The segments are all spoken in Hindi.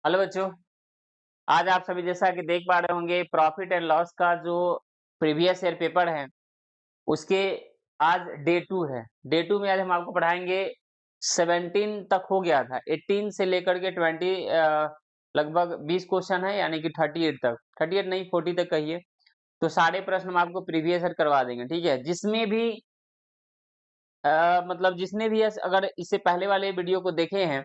हेलो बच्चों, आज आप सभी जैसा कि देख पा रहे होंगे प्रॉफिट एंड लॉस का जो प्रीवियस ईयर पेपर है, उसके आज डे 2 है। डे 2 में आज हम आपको पढ़ाएंगे 17 तक हो गया था, 18 से लेकर के 20 लगभग 20 क्वेश्चन है यानी कि 38 तक, 38 नहीं 40 तक कहिए। तो सारे प्रश्न हम आपको प्रीवियस ईयर करवा देंगे, ठीक है। जिसमें भी मतलब जिसने भी अगर इससे पहले वाले वीडियो को देखे हैं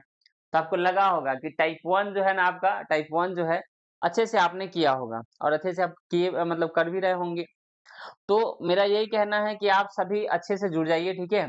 तो आपको लगा होगा कि टाइप 1 जो है ना, आपका टाइप 1 जो है अच्छे से आपने किया होगा और अच्छे से आप किए मतलब कर भी रहे होंगे। तो मेरा यही कहना है कि आप सभी अच्छे से जुड़ जाइए, ठीक है,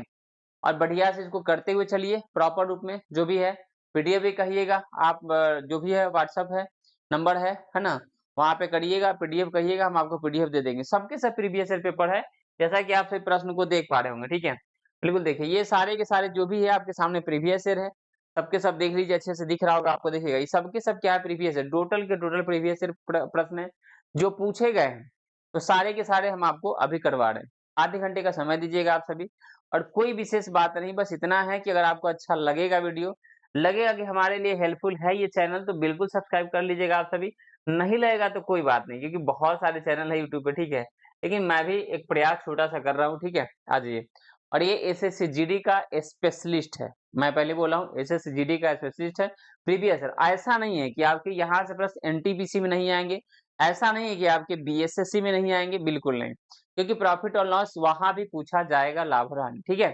और बढ़िया से इसको करते हुए चलिए प्रॉपर रूप में। जो भी है पीडीएफ भी कहिएगा आप, जो भी है व्हाट्सएप है, नंबर है ना, वहाँ पे करिएगा, पीडीएफ कहिएगा, हम आपको पीडीएफ दे देंगे। सबके सब प्रीवियस ईयर पेपर है, जैसा कि आप सभी प्रश्न को देख पा रहे होंगे, ठीक है। बिल्कुल देखिए, ये सारे के सारे जो भी है आपके सामने प्रीवियस ईयर है, सबके सब देख लीजिए, अच्छे से दिख रहा होगा आपको, देखिएगा ये सबके सब क्या है, प्रीवियस ईयर, टोटल के टोटल प्रीवियस ईयर प्रश्न है जो पूछे गए हैं। तो सारे के सारे हम आपको अभी करवा रहे हैं। आधे घंटे का समय दीजिएगा आप सभी, और कोई विशेष बात नहीं, बस इतना है कि अगर आपको अच्छा लगेगा वीडियो, लगेगा कि हमारे लिए हेल्पफुल है ये चैनल, तो बिल्कुल सब्सक्राइब कर लीजिएगा आप सभी। नहीं लगेगा तो कोई बात नहीं, क्योंकि बहुत सारे चैनल है यूट्यूब पे, ठीक है। लेकिन मैं भी एक प्रयास छोटा सा कर रहा हूँ, ठीक है। आज ये और ये एसएससी जीडी का स्पेशलिस्ट है, मैं पहले बोला हूँ एसएससी जीडी का स्पेशलिस्ट है। प्रीवियस ईयर ऐसा नहीं है कि आपके यहाँ से प्रश्न एनटीपीसी में नहीं आएंगे, ऐसा नहीं है कि आपके बीएसएससी में नहीं आएंगे, बिल्कुल नहीं, क्योंकि प्रॉफिट और लॉस वहां भी पूछा जाएगा, लाभ और हानि, ठीक है।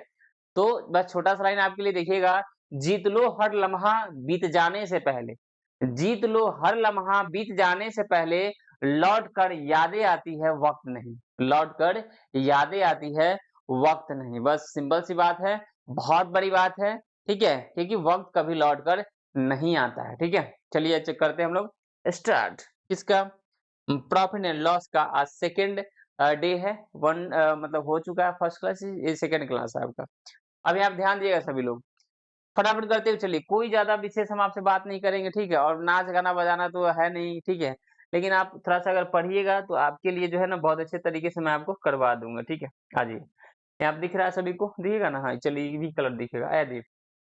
तो बस छोटा सा लाइन आपके लिए देखिएगा, जीत लो हर लम्हा बीत जाने से पहले, जीत लो हर लम्हा बीत जाने से पहले, लौट कर यादें आती है वक्त नहीं, लौट कर यादें आती है वक्त नहीं। बस सिंपल सी बात है, बहुत बड़ी बात है, ठीक है, क्योंकि वक्त कभी लौट कर नहीं आता है, ठीक है। चलिए चेक करते हैं हम लोग, स्टार्ट। किसका? प्रॉफिट एंड लॉस का आज सेकेंड डे है। मतलब हो चुका है फर्स्ट क्लास, ये सेकेंड क्लास है आपका। अभी आप ध्यान दिएगा सभी लोग, फटाफट करते हुए चलिए, कोई ज्यादा विशेष हम आपसे बात नहीं करेंगे, ठीक है। और नाच गाना बजाना तो है नहीं, ठीक है, लेकिन आप थोड़ा सा अगर पढ़िएगा तो आपके लिए जो है ना बहुत अच्छे तरीके से मैं आपको करवा दूंगा, ठीक है। आ जाइए, यहाँ पे दिख रहा है सभी को, दिखेगा ना? हाँ चलिए, ये भी कलर दिखेगा।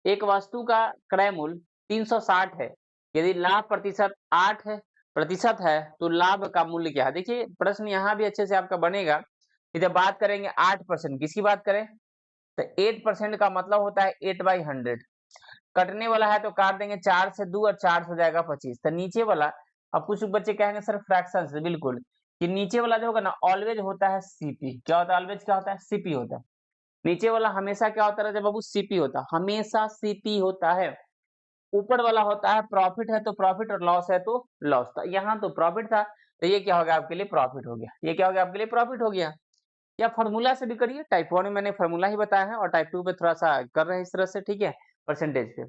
एक वस्तु का क्रय मूल्य 360 है, यदि लाभ प्रतिशत 8 है प्रतिशत है तो लाभ का मूल्य क्या है? देखिए प्रश्न यहाँ भी अच्छे से आपका बनेगा कि जब बात करेंगे 8%, किसकी बात करें तो 8% का मतलब होता है 8/100। कटने वाला है तो काट देंगे 4 से 2 और 4 हो जाएगा 25। तो नीचे वाला, अब कुछ बच्चे कहेंगे सर फ्रैक्शन से, बिल्कुल, कि नीचे वाला जो होगा ना ऑलवेज होता है सीपी। क्या होता है? ऑलवेज क्या होता है? सीपी होता है। नीचे वाला हमेशा क्या होता है बाबू? सीपी होता है, हमेशा सीपी होता है। ऊपर वाला होता है प्रॉफिट, है तो प्रॉफिट, और लॉस है तो लॉस। था यहाँ तो प्रॉफिट था, तो ये क्या हो गया आपके लिए? प्रॉफिट हो गया। ये क्या हो गया आपके लिए? प्रॉफिट हो गया। या फॉर्मूला से भी करिए, टाइप 1 में मैंने फॉर्मूला ही बताया है, और टाइप 2 पे थोड़ा सा कर रहे हैं इस तरह से, ठीक है, परसेंटेज पे।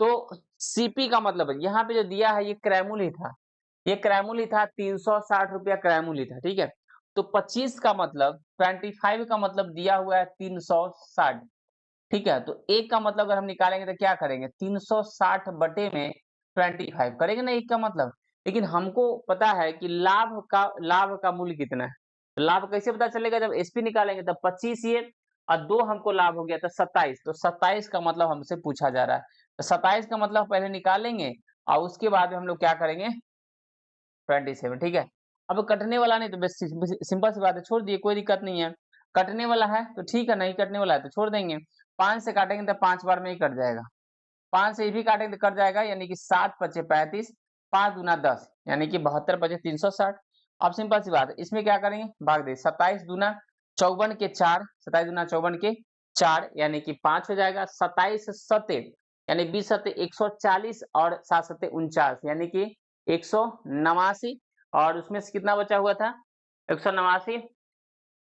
तो सीपी का मतलब है, यहाँ पे जो दिया है ये क्रैमूल ही था, ये क्रैमूल ही था, 360 रुपया क्रैमूल ही था, ठीक है। तो 25 का मतलब, 25 का मतलब दिया हुआ है 360, ठीक है। तो एक का मतलब अगर हम निकालेंगे तो क्या करेंगे? 360 बटे में 25 करेंगे ना एक का मतलब। लेकिन हमको पता है कि लाभ का मूल्य कितना है। तो लाभ कैसे पता चलेगा? जब एसपी निकालेंगे तब 25 ये, और 2 हमको लाभ हो गया तो 27। तो 27 का मतलब हमसे पूछा जा रहा है, तो 27 का मतलब पहले निकालेंगे और उसके बाद में हम लोग क्या करेंगे? 27, ठीक है। अब कटने वाला नहीं तो बस सिंपल सी बात है, छोड़ दिए, कोई दिक्कत नहीं है। कटने वाला है तो ठीक है, नहीं कटने वाला है तो छोड़ देंगे। 5 से काटेंगे तो 5 बार में ही कट जाएगा, 5 से ये भी काटेंगे तो कट जाएगा, यानी कि 7 पचे 35, 5 दूना 10, यानी कि 72 पचे 360। अब सिंपल सी बात है, इसमें क्या करेंगे? भाग दे, 27 दूना 54 के 4, 27 दूना 54 के 4, यानी कि 5 हो जाएगा। 27 सत्ते यानी 20 सत्ते 140, और 7 सत्ते 49, यानी कि 189। और उसमें से कितना बचा हुआ था? 189,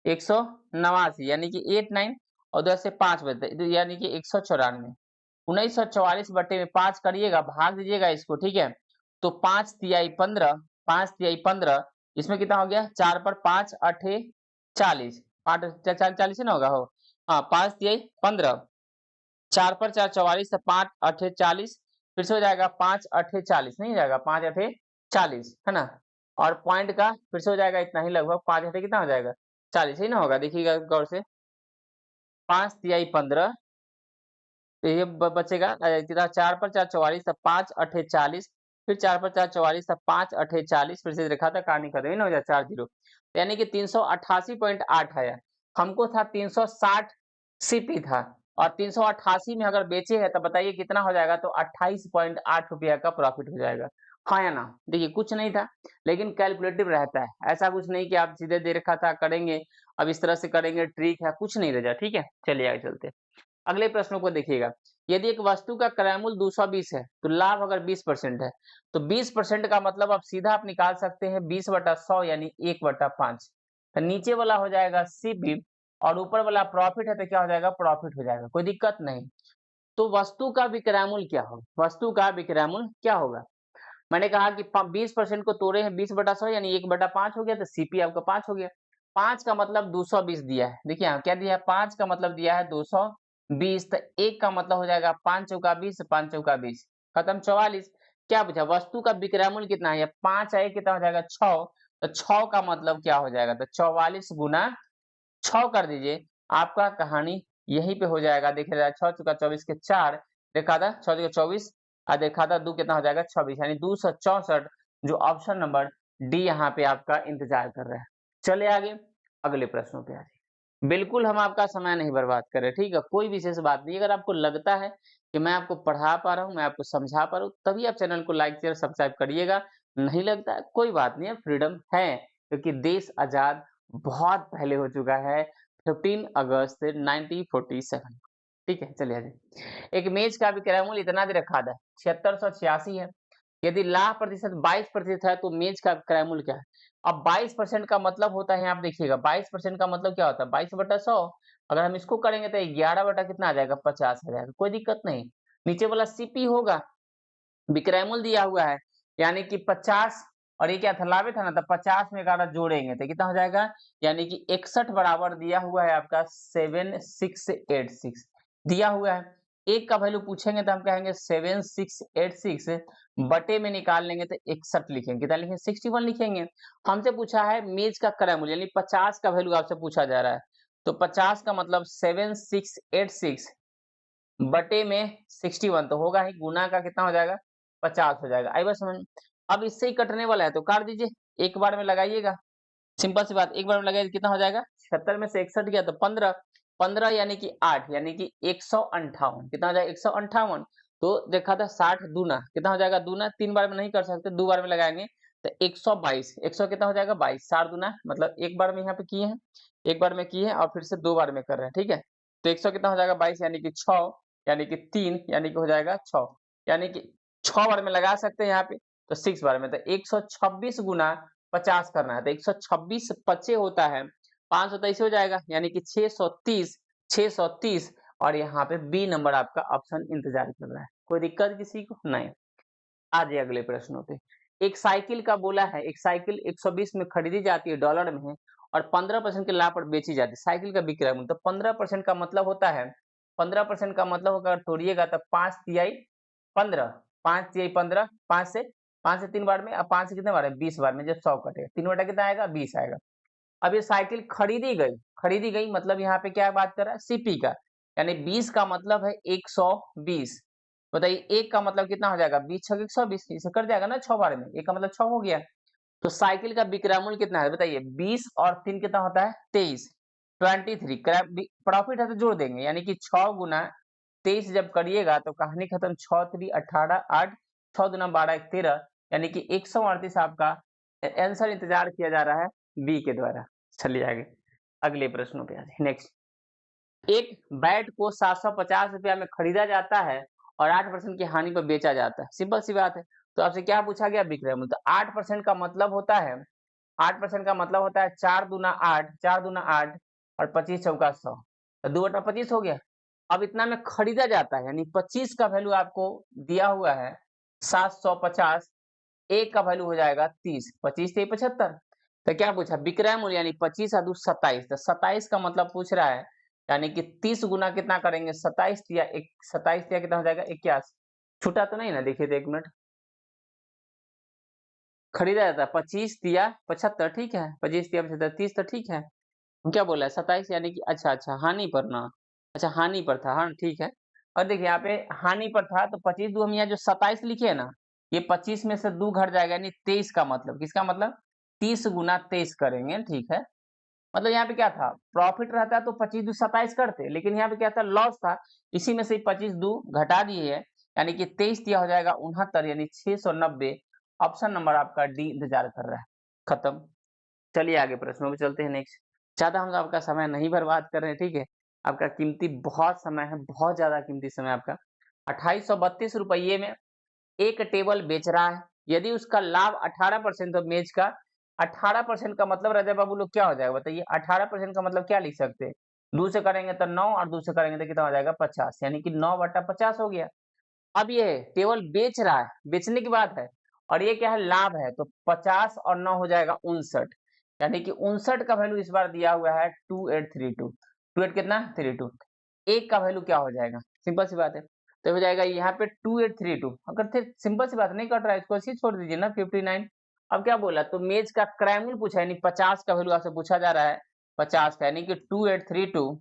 189, यानी कि 89, और 10 से 5 बचते, यानी कि 194। 1944 बटे में 5 करिएगा, भाग दीजिएगा इसको, ठीक है। तो 5 तिहाई 15, 5 तिहाई 15, इसमें कितना हो गया? 4 पर 5 अठे 40, 5 4 40 ही ना होगा हो, हाँ 5 तिहाई 15, 4 पर 4 44, 5 अठे 40, फिर से हो जाएगा 5 अठे 40, नहीं जाएगा 5 अठे 40, है ना। और पॉइंट का फिर से हो जाएगा इतना ही, लगभग 5 अठे कितना हो जाएगा? 40 ही ना होगा, देखिएगा गौर से। 5 तिहाई 15, तो ये बचेगा कितना? 4 पर 4 44, 5 अठे 40, फिर 4 पर 4 44 था, 5 8 40, फिर से रेखा था कहानी खत्म, ना हो जाए 4 0, यानी कि 388.8 आया। हमको था 360 सीपी था, और 388 में अगर बेचे हैं तो बताइए कितना हो जाएगा, तो 28.8 रुपया का प्रॉफिट हो जाएगा। हाँ या ना? देखिए कुछ नहीं था, लेकिन कैलकुलेटिव रहता है, ऐसा कुछ नहीं कि आप सीधे दे रखा था करेंगे, अब इस तरह से करेंगे ट्रिक है, कुछ नहीं रह, ठीक है। चलिए आगे चलते हैं। अगले प्रश्नों को देखिएगा। यदि एक वस्तु का क्रय मूल्य 220 है, तो लाभ अगर 20% है, तो 20% का मतलब आप सीधा आप निकाल सकते हैं 20/100 यानी 1/5। तो नीचे वाला हो जाएगा सीपी और ऊपर वाला प्रॉफिट है, तो क्या हो जाएगा, प्रॉफिट हो जाएगा, कोई दिक्कत नहीं। तो वस्तु का विक्रय मूल्य क्या होगा, वस्तु का विक्रय मूल्य क्या होगा? मैंने कहा कि 20% को तोड़े हैं 20/100 यानी 1/5 हो गया, तो सीपी आपका 5 हो गया। 5 का मतलब 220 दिया है, देखिए यहाँ क्या दिया है, 5 का मतलब दिया है 220, तो 1 का मतलब हो जाएगा 5 चौका 20, 5 चौका 20, खत्म 44। क्या पूछा, वस्तु का विक्रय मूल्य कितना है, 5 है, कितना हो जाएगा 6, तो 6 का मतलब क्या हो जाएगा, तो 44 गुना 6 कर दीजिए, आपका कहानी यहीं पे हो जाएगा। देखिए 6 चौका 24 के 4, देखा था 6 चौका 24 और देखा था 2 कितना हो जाएगा 26, यानी 264, जो ऑप्शन नंबर डी यहाँ पे आपका इंतजार कर रहा है। चले आगे अगले प्रश्नों पे आ जाइए। बिल्कुल हम आपका समय नहीं बर्बाद कर रहे, ठीक है, कोई विशेष बात नहीं। अगर आपको लगता है कि मैं आपको पढ़ा पा रहा हूँ, मैं आपको समझा पा रहा हूँ, तभी आप चैनल को लाइक शेयर सब्सक्राइब करिएगा। नहीं लगता है कोई बात नहीं है, फ्रीडम है, क्योंकि देश आजाद बहुत पहले हो चुका है, 15 अगस्त 1947। ठीक है, चलिए आगे। एक मेज का विक्रय मूल्य इतना दे रखा था, 7686 है। यदि लाभ प्रतिशत 22% है, तो मेज का विक्रय मूल्य क्या है? अब 22% का मतलब होता है, आप देखिएगा 22% का मतलब क्या होता है, 22/100। अगर हम इसको करेंगे तो 11 बटा कितना आ जाएगा, 50 आ जाएगा, कोई दिक्कत नहीं। नीचे वाला सीपी होगा, विक्रय मूल्य दिया हुआ है, यानी कि 50, और ये क्या था, लाभे था ना, तो 50 में 11 जोड़ेंगे तो कितना हो जाएगा, यानी कि 61 बराबर दिया हुआ है आपका 7686 दिया हुआ है। एक का वैल्यू पूछेंगे तो हम कहेंगे 7686 बटे में निकाल लेंगे तो 61 लिखेंगे, कितना लिखेंगे 61 लिखेंगे। हमसे पूछा है मेज का क्रय मूल्य, यानी 50 का वैल्यू आपसे पूछा जा रहा है, तो 50 का मतलब 7686 बटे में 61 तो होगा ही, गुना का कितना हो जाएगा, 50 हो जाएगा। आई बात समझ में? अब इससे ही कटने वाला है तो काट दीजिए, एक बार में लगाइएगा, सिंपल सी बात, एक बार में लगाइए कितना हो जाएगा, 76 में से 61 गया तो 15, 15 यानी कि 8 यानी कि 158, कितना हो जाएगा 158। तो देखा था 60 दूना कितना हो जाएगा, दूना 3 बार में नहीं कर सकते, 2 बार में लगाएंगे तो 122, 100 कितना हो जाएगा 22, 60 दूना मतलब एक बार में यहाँ पे किए हैं, एक बार में किए हैं और फिर से 2 बार में कर रहे हैं, ठीक है। तो 100 कितना हो जाएगा 22 यानी कि 6 यानी कि 3 यानी कि हो जाएगा 6, यानी कि 6 बार में लगा सकते हैं यहाँ पे, तो 6 बार में, तो 126 गुना 50 करना है, तो 126 पचे होता है 523 हो जाएगा, यानी कि 630, 630, और यहाँ पे बी नंबर आपका ऑप्शन इंतजार कर रहा है। कोई दिक्कत किसी को नहीं? आ जाइए अगले प्रश्नों पे। एक साइकिल का बोला है, एक साइकिल 120 में खरीदी जाती है डॉलर में, और 15% के लाभ पर बेची जाती है, साइकिल का बिक्रय मूल्य, तो 15% का मतलब होता है, 15% का मतलब होगा, तोड़िएगा तो 5 तिहाई 15, 5 तिहाई 15, 5 से 3 बार में, अब 5 से कितने बार है 20 बार में, जब 100 कटेगा 3 बटा कितना आएगा 20 आएगा। अब ये साइकिल खरीदी गई मतलब यहाँ पे क्या बात कर रहा है, सीपी का, यानी 20 का मतलब है 120। बताइए एक का मतलब कितना हो जाएगा, 20 छक 120, इसे कर जाएगा ना 6 बार में, एक का मतलब 6 हो गया। तो साइकिल का विक्रय मूल्य कितना है बताइए, 20 और 3 कितना होता है 23, 23 प्रॉफिट है तो जोड़ देंगे, यानी कि 6 गुना 23 जब करिएगा तो कहानी खत्म, 6 3 18 8, 6 दूना 12 1 13, यानी कि 138 आपका आंसर इंतजार किया जा रहा है बी के द्वारा। चलिए आगे अगले प्रश्नों पे आ जाए। नेक्स्ट, एक बैट को 750 रुपया में खरीदा जाता है और 8% की हानि पर बेचा जाता है, सिंपल सी बात है। तो आपसे क्या पूछा गया, विक्रय मूल्य, तो 8% का मतलब होता है, 8% का मतलब होता है 4 दूना 8, 4 दूना 8 और 25 चौका 100, तो 2/25 हो गया। अब इतना में खरीदा जाता है, यानी 25 का वैल्यू आपको दिया हुआ है 750, एक का वैल्यू हो जाएगा 30, 25 से 75, तो क्या पूछा विक्रय मूल्य, यानी 25 और 2 27, तो 27 का मतलब पूछ रहा है, यानी कि 30 गुना कितना करेंगे 27 या 27 या कितना हो जाएगा 81, छूटा तो नहीं ना, देखिए तो 1 मिनट, खरीदा जाता है 25 दिया 75, ठीक है, 25 दिया 75, 30 तो ठीक है, क्या बोला है 27, यानी कि अच्छा अच्छा हानि पर ना, अच्छा हानि पर था, हाँ ठीक है। और देखिए यहाँ पे हानि पर था तो 25 दो हम यहाँ जो 27 लिखे है ना, ये 25 में से 2 घट जाएगा, यानी 23 का मतलब, किसका मतलब 30 गुना 23 करेंगे, ठीक है। मतलब यहाँ पे क्या था, प्रॉफिट रहता तो 25 दू 27 करते, लेकिन यहाँ पे क्या था, लॉस था, इसी में से 25 दू घटा दिए है, यानी कि 23 दिया हो जाएगा 69, यानी 690। ऑप्शन नंबर आपका डी इंतजार कर रहा है। खत्म। चलिए आगे प्रश्नों पे चलते हैं नेक्स्ट। ज्यादा हम आपका समय नहीं बर्बाद कर रहे हैं, ठीक है। आपका कीमती बहुत समय है, बहुत ज्यादा कीमती समय आपका। 2832 रुपये में एक टेबल बेच रहा है, यदि उसका लाभ 18% तो मेज का 18% का मतलब राजा बाबू लोग क्या हो जाएगा बताइए, 18% का मतलब क्या लिख सकते हैं, 2 से करेंगे तो 9 और 2 से करेंगे तो कितना हो जाएगा 50, यानी कि 9/50 हो गया। अब ये टेबल बेच रहा है, बेचने की बात है, और ये क्या है, लाभ है, तो 50 और 9 हो जाएगा 59, यानी कि 59 का वैल्यू इस बार दिया हुआ है 2832। 28 कितना 32, एक का वैल्यू क्या हो जाएगा, सिंपल सी बात है, तो हो जाएगा यहाँ पे 2832। अगर फिर सिंपल सी बात नहीं कट रहा है, इसको ऐसे ही छोड़ दीजिए ना 59। अब क्या बोला, तो मेज का क्रयमूल्य पूछा, यानी 50 का वैल्यू आपसे पूछा जा रहा है, 50 का, यानी कि 2832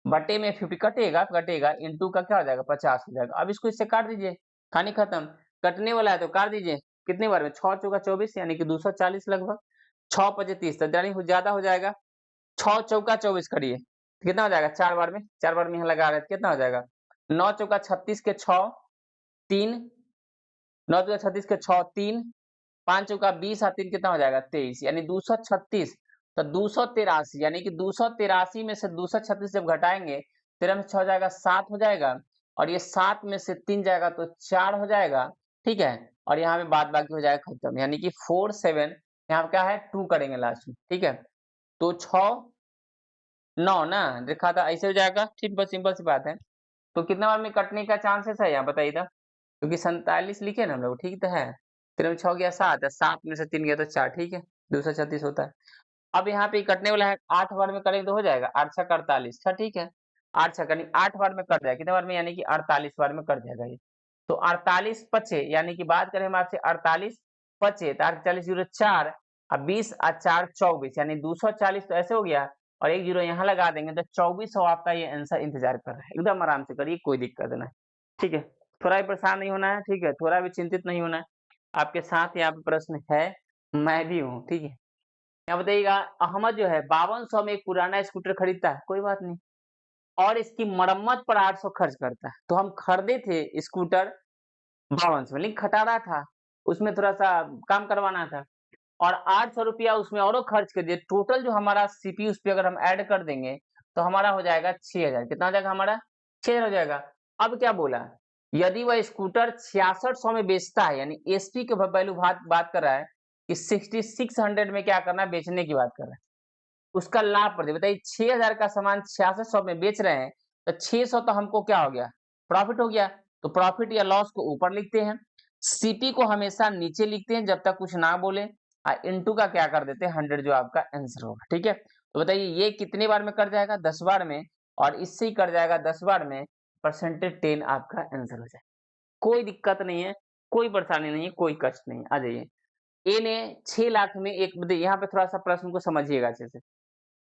बटे में 50 कटेगा कटेगा, इंटू का क्या हो जाएगा 50 हो जाएगा। अब इसको इससे काट दीजिए, कहानी खत्म। कटने वाला है तो काट दीजिए, कितने बार में, 6 चौका 24, यानी कि 240 लगभग, 6 पचे 30, तो यानी ज्यादा हो जाएगा, 6 चौका 24 करिए, कितना हो जाएगा 4 बार में, 4 बार में यहाँ लगा रहे थे, कितना हो जाएगा 9 चौका 36 के 6 3, 9 चौका 36 के 6 3, 5 चौका 20 और 3 कितना हो जाएगा 23, यानी 236। तो 283, यानी कि 283 में से 236 जब घटाएंगे, 13 में 6 हो जाएगा 7 हो जाएगा, और ये 7 में से 3 जाएगा तो 4 हो जाएगा, ठीक है। और यहाँ पे बाद बाकी हो जाएगा खत्म, यानी कि 47, यहाँ पे क्या है 2 करेंगे लास्ट में, ठीक है। तो 6 9 ना देखा था, ऐसे हो जाएगा, ठीक, बस सिंपल सी बात है। तो कितना बार में कटने का चांसेस है यहाँ बताइए था, क्योंकि 47 लिखे ना हम लोग, ठीक तो है। 13 में 6 गया 7 है, 7 में से 3 गया तो 4, ठीक है, 236 होता है। अब यहाँ पे कटने वाला है, 8 बार में करेंगे तो हो जाएगा 8 छक 48, ठीक है, 8 छक यानी 8 बार में कट जाएगा, कितने बार में, यानी कि 48 बार में कट जाएगा ये। तो 48 पचे, यानी कि बात करें हम आपसे 48 पचे, तो 48 जीरो 4 और 20 और 4 24, यानी 240 तो ऐसे हो गया, और एक जीरो यहाँ लगा देंगे तो 2400 आपका ये आंसर इंतजार कर रहा है। एकदम आराम से करिए, कोई दिक्कत नहीं, ठीक है। थोड़ा भी परेशान नहीं होना है, ठीक है, थोड़ा भी चिंतित नहीं होना है। आपके साथ यहाँ पे प्रश्न है, मैं भी हूँ, ठीक है। यहाँ बताइएगा, अहमद जो है 5200 में एक पुराना स्कूटर खरीदता है, कोई बात नहीं, और इसकी मरम्मत पर 800 खर्च करता है। तो हम खरीदे थे स्कूटर 5200 में, लेकिन खटारा था, उसमें थोड़ा सा काम करवाना था, और 800 रुपया उसमें और खर्च कर दिए। टोटल जो हमारा सीपी उस पे अगर हम ऐड कर देंगे तो हमारा हो जाएगा 6000, कितना हो जाएगा हमारा 6000 हो जाएगा। अब क्या बोला, यदि वह स्कूटर 6600 में बेचता है, यानी एसपी के वैल्यू बात कर रहा है कि 6600 में क्या करना है, बेचने की बात कर रहा है, उसका लाभ पर बताइए 6000 का सामान 6600 में बेच रहे हैं, तो 600 तो हमको क्या हो गया, प्रॉफिट हो गया। तो प्रॉफिट या लॉस को ऊपर लिखते हैं, सीपी को हमेशा नीचे लिखते हैं जब तक कुछ ना बोले, और इनटू का क्या कर देते हैं 100, जो आपका आंसर होगा, ठीक है। तो बताइए ये कितने बार में कट जाएगा, 10 बार में, और इससे ही कट जाएगा 10 बार में, परसेंटेज 10 आपका आंसर हो जाएगा। कोई दिक्कत नहीं है, कोई परेशानी नहीं है, कोई कष्ट नहीं है। आ जाइए, ए ने 6 लाख में एक, यहाँ पे थोड़ा सा प्रश्न को समझिएगा अच्छे से।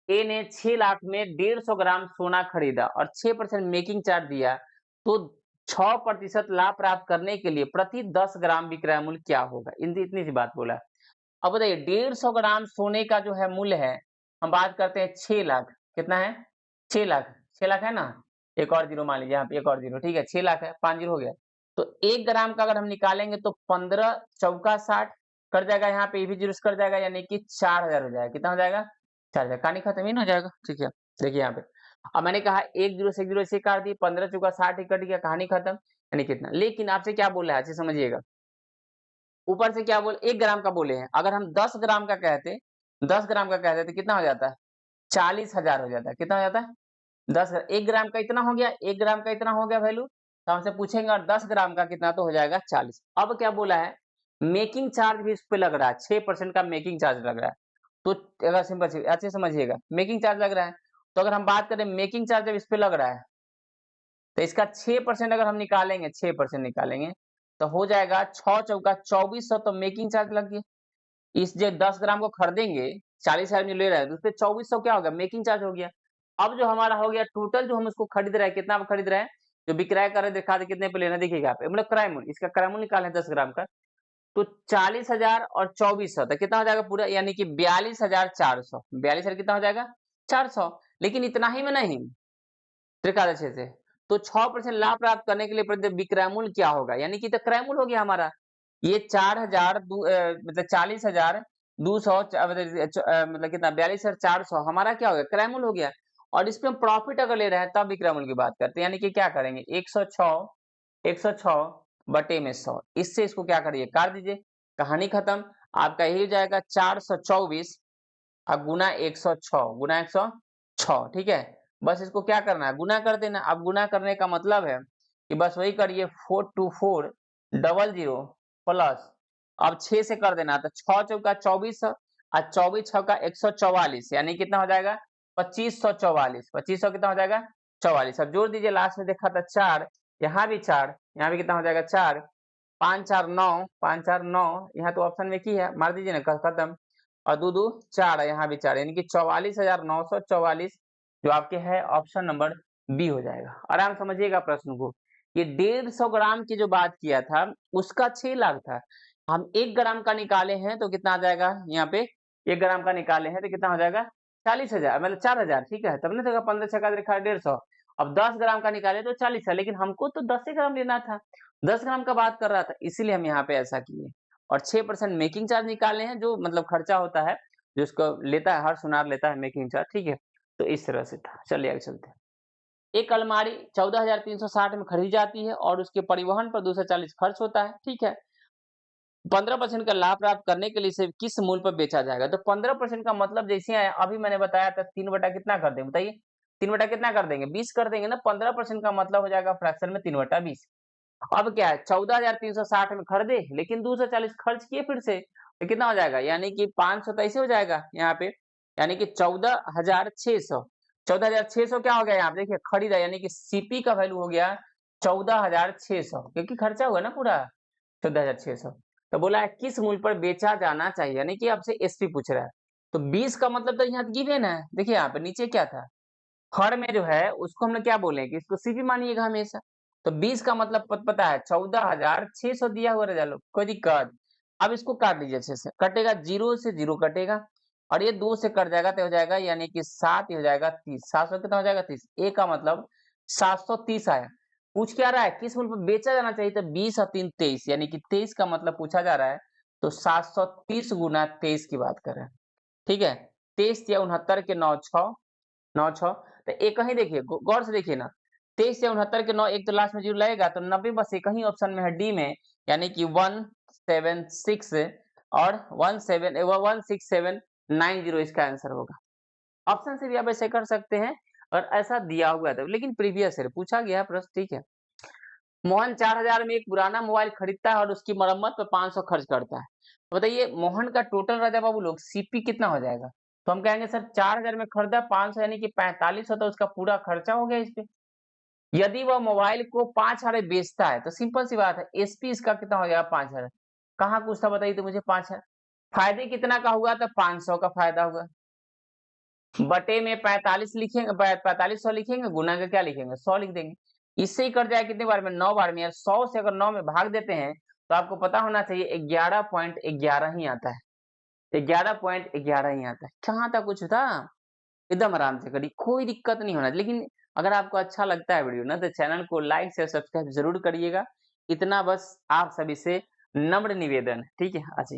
ए ने 6 लाख में 150 ग्राम सोना खरीदा और 6% मेकिंग चार्ज दिया, तो 6% लाभ प्राप्त करने के लिए प्रति 10 ग्राम विक्रय मूल्य क्या होगा, इतनी सी बात बोला। अब बताइए 150 ग्राम सोने का जो है मूल्य है, हम बात करते हैं 6 लाख, कितना है 6 लाख, 6 लाख है ना, एक और जीरो मान लीजिए, यहाँ पे एक और जीरो, ठीक है, 6 लाख है, 5 जीरो हो गया। तो 1 ग्राम का अगर हम निकालेंगे तो 15 चौका 60 कर जाएगा, यहाँ पे ये भी जीरो कर जाएगा, यानी कि 4000 हो जाएगा, कितना हो जाएगा 4000, कहानी खत्म ही ना हो जाएगा, ठीक है। देखिए यहाँ पे, अब मैंने कहा एक जीरो से एक जीरो से काट दी, 15 चौका 60 ही कट गया, कहानी खत्म, यानी कितना। लेकिन आपसे क्या बोला है अच्छे समझिएगा, ऊपर से क्या बोले 1 ग्राम का बोले हैं, अगर हम 10 ग्राम का कहते, 10 ग्राम का कहते तो कितना हो जाता है 40,000 हो जाता है, कितना हो जाता है 10, 1 ग्राम का इतना हो गया, 1 ग्राम का इतना हो गया वैल्यू, तो हमसे पूछेंगे और 10 ग्राम का कितना, तो हो जाएगा 40। अब क्या बोला है, मेकिंग चार्ज भी इस पे लग रहा है, 6% का मेकिंग चार्ज लग रहा है। तो अगर सिंपल अच्छे समझिएगा, मेकिंग चार्ज लग रहा है, तो अगर हम बात करें मेकिंग चार्ज जब इस पे लग रहा है, तो इसका 6% अगर हम निकालेंगे, 6% निकालेंगे, तो हो जाएगा 6 चौका 2400, तो मेकिंग चार्ज लग गया। इस जो 10 ग्राम को खरीदेंगे 40,000 में ले रहा है, तो उस पे 2400 क्या हो गया, मेकिंग चार्ज हो गया। अब जो हमारा हो गया टोटल, जो हम उसको खरीद रहे हैं, कितना खरीद रहे हैं, जो विक्रय कर रहे दिखा दे कितने पे लेना, देखिएगा यहाँ पे मतलब क्रय मूल्य, इसका क्रय मूल्य निकाले 10 ग्राम का, तो 40,000 और 2400 तो कितना हो जाएगा पूरा, यानी कि 42,400, 42,000 कितना हो जाएगा 400। लेकिन इतना ही में नहीं, देखा अच्छे से, तो 6% लाभ प्राप्त करने के लिए प्रति विक्रय मूल्य क्या होगा, यानी कि तो क्रय मूल्य हो गया हमारा ये 4,000 मतलब 40,000 200 मतलब कितना 42,400 हमारा क्या हो गया क्रय मूल्य हो गया। और इस पे हम प्रॉफिट अगर ले रहे हैं तब विक्रय मूल्य की बात करते हैं, यानी कि क्या करेंगे 106 बटे में 100, इससे इसको क्या करिए काट दीजिए, कहानी खत्म। आपका यही हो जाएगा 424 और गुना 106 गुना 106, ठीक है। बस इसको क्या करना है गुना कर देना। अब गुना करने का मतलब है कि बस वही करिए 42400 प्लस, अब 6 से कर देना, तो 6 चौका 24 और 24 छक्का 144, यानी कितना हो जाएगा 2544, 2500 कितना हो जाएगा 44। अब जोड़ दीजिए, लास्ट में देखा था 4, यहाँ भी 4, यहाँ भी कितना हो जाएगा 4, 5 4 9, 5 4 9, यहाँ तो ऑप्शन में की है मार दीजिए ना, खत्म। और 2 2 4 है, यहाँ भी 4, यानी कि 44,944 जो आपके है ऑप्शन नंबर बी हो जाएगा। आराम समझिएगा प्रश्न को, ये 150 ग्राम की जो बात किया था उसका 6 लाख था, हम 1 ग्राम का निकाले हैं तो कितना आ जाएगा, यहाँ पे 1 ग्राम का निकाले हैं तो कितना हो जाएगा 40,000 मतलब 4,000, ठीक है। तब नहीं 15 छक्का लिखा 150, अब 10 ग्राम का निकाले तो 40 है, लेकिन हमको तो 10 ही ग्राम लेना था, 10 ग्राम का बात कर रहा था, इसीलिए हम यहाँ पे ऐसा किए। और 6% मेकिंग चार्ज निकाले हैं, जो मतलब खर्चा होता है जो उसको लेता है, हर सुनार लेता है मेकिंग चार्ज, ठीक है। तो इस तरह से था, चलिए आगे चलते हैं। एक अलमारी 14,360 में खरीदी जाती है और उसके परिवहन पर 240 खर्च होता है, ठीक है। 15% का लाभ प्राप्त करने के लिए इसे किस मूल्य पर बेचा जाएगा, तो 15% का मतलब जैसे आया अभी मैंने बताया था 3 बटा कितना कर देंगे बताइए, 3 बटा कितना कर देंगे 20 कर देंगे ना, 15% का मतलब हो जाएगा फ्रैक्शन में 3 बटा 20। अब क्या है 14,360 में खरीदे लेकिन 240 खर्च किए फिर से, तो कितना हो जाएगा, यानी कि 500 तो ऐसे हो जाएगा यहाँ पे, यानी कि 14,600, 14,600 क्या हो गया यहाँ पे देखिए खरीदा, यानी कि सीपी का वैल्यू हो गया 14,600, क्योंकि खर्चा हुआ ना पूरा 14,600। तो बोला है किस मूल्य पर बेचा जाना चाहिए, यानी कि आपसे एसपी पूछ रहा है। तो 20 का मतलब तो यहाँ गिवन है, देखिए यहाँ पे नीचे क्या था, हर में जो है उसको हमने क्या बोलेंगे, इसको सीपी मानिएगा हमेशा। तो 20 का मतलब पता है 14,600 दिया हुआ रजा लोग, कोई दिक्कत। अब इसको काट लीजिए अच्छे से, कटेगा 0 से 0 कटेगा और ये 2 से कट जाएगा तो हो जाएगा, यानी कि 7 हो जाएगा 30, 700 कितना हो जाएगा 30, ए का मतलब 730 आया। पूछ क्या रहा है किस मूल्य पर बेचा जाना चाहिए, तो 20 और 3 23, यानी कि 23 का मतलब पूछा जा रहा है, तो 730 गुना 23 की बात कर रहे हैं, ठीक है। 23 या 69 के 9 6 9 6, तो एक ही देखिए गौर से देखिए ना, 23 से 69 के 9, एक तो लास्ट में 0 लगेगा तो 90 बस एक ही ऑप्शन में है डी में, यानी कि 176 और 16790 इसका आंसर होगा। ऑप्शन से भी आप ऐसे कर सकते हैं और ऐसा दिया हुआ था, लेकिन प्रीवियस है पूछा गया प्रश्न, ठीक है। मोहन 4,000 में एक पुराना मोबाइल खरीदता है और उसकी मरम्मत पर 500 खर्च करता है, तो बताइए मोहन का टोटल राजा बाबू लोग सीपी कितना हो जाएगा, तो हम कहेंगे सर 4,000 में खरीदा 500 यानी कि 4500, तो उसका पूरा खर्चा हो गया इस पे। यदि वह मोबाइल को 5,000 में बेचता है तो सिंपल सी बात है एसपी इसका कितना हो जाएगा 5,000, कहाँ पूछता बताइए तो मुझे 5,000, फायदे कितना का हुआ तो 500 का फायदा होगा, बटे में 45 लिखेंगे 4500 लिखेंगे, गुना का क्या लिखेंगे 100 लिख देंगे, इससे ही कट जाए कितने बार में 9 बार में, यार 100 से अगर 9 में भाग देते हैं तो आपको पता होना चाहिए 11.11 ही आता है, 11.11 ही आता है। कहाँ था कुछ था, एकदम आराम से करिए, कोई दिक्कत नहीं होना। लेकिन अगर आपको अच्छा लगता है वीडियो ना तो चैनल को लाइक शेयर सब्सक्राइब जरूर करिएगा, इतना बस आप सभी से नम्र निवेदन है, ठीक है। अच्छा